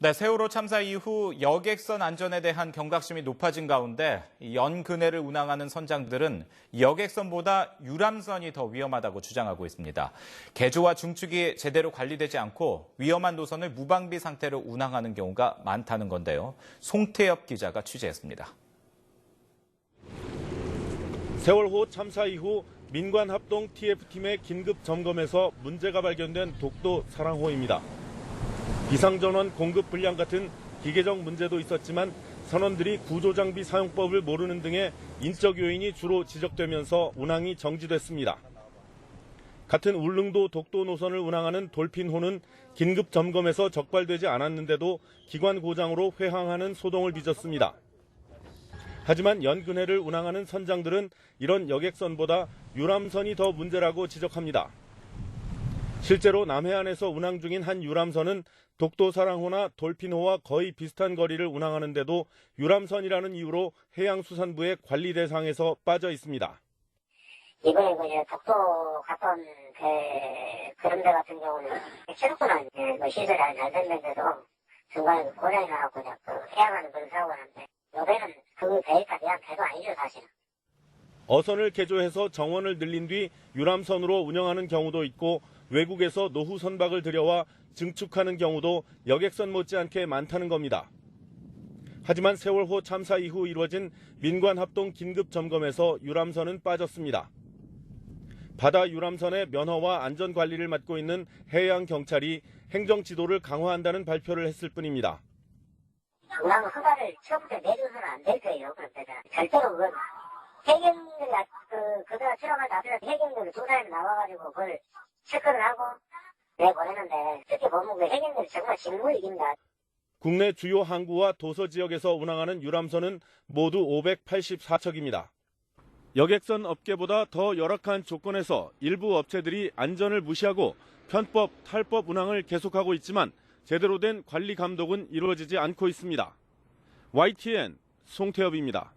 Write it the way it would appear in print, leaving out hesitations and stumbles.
네, 세월호 참사 이후 여객선 안전에 대한 경각심이 높아진 가운데 연근해를 운항하는 선장들은 여객선보다 유람선이 더 위험하다고 주장하고 있습니다. 개조와 중축이 제대로 관리되지 않고 위험한 노선을 무방비 상태로 운항하는 경우가 많다는 건데요. 송태엽 기자가 취재했습니다. 세월호 참사 이후 민관합동 TF팀의 긴급 점검에서 문제가 발견된 독도 사랑호입니다. 비상전원 공급 불량 같은 기계적 문제도 있었지만 선원들이 구조장비 사용법을 모르는 등의 인적 요인이 주로 지적되면서 운항이 정지됐습니다. 같은 울릉도 독도 노선을 운항하는 돌핀호는 긴급 점검에서 적발되지 않았는데도 기관 고장으로 회항하는 소동을 빚었습니다. 하지만 연근해를 운항하는 선장들은 이런 여객선보다 유람선이 더 문제라고 지적합니다. 실제로 남해안에서 운항 중인 한 유람선은 독도 사랑호나 돌핀호와 거의 비슷한 거리를 운항하는데도 유람선이라는 이유로 해양수산부의 관리 대상에서 빠져 있습니다. 이번에 이제 독도 갔던 그런 데 같은 경우는 생각보다 시설이 잘 됐는데도 중간에 고장이 나갖고 해양하는 그런 사고가 났는데 요배는 그 배가 대한 배도 아니죠, 사실은. 어선을 개조해서 정원을 늘린 뒤 유람선으로 운영하는 경우도 있고 외국에서 노후 선박을 들여와 증축하는 경우도 여객선 못지않게 많다는 겁니다. 하지만 세월호 참사 이후 이루어진 민관합동 긴급 점검에서 유람선은 빠졌습니다. 바다 유람선의 면허와 안전관리를 맡고 있는 해양경찰이 행정지도를 강화한다는 발표를 했을 뿐입니다. 운항 허가를 처음부터 내줘서는 안 될 거예요. 절대로 그건 해경들이 그동안 실험을 다 해서 해경들이 두 사람이 나와가지고 그걸 체크를 하고 내보내는데 특히 보면 그 해경들이 정말 직무유기입니다. 국내 주요 항구와 도서 지역에서 운항하는 유람선은 모두 584척입니다. 여객선 업계보다 더 열악한 조건에서 일부 업체들이 안전을 무시하고 편법, 탈법 운항을 계속하고 있지만 제대로 된 관리 감독은 이루어지지 않고 있습니다. YTN 송태엽입니다.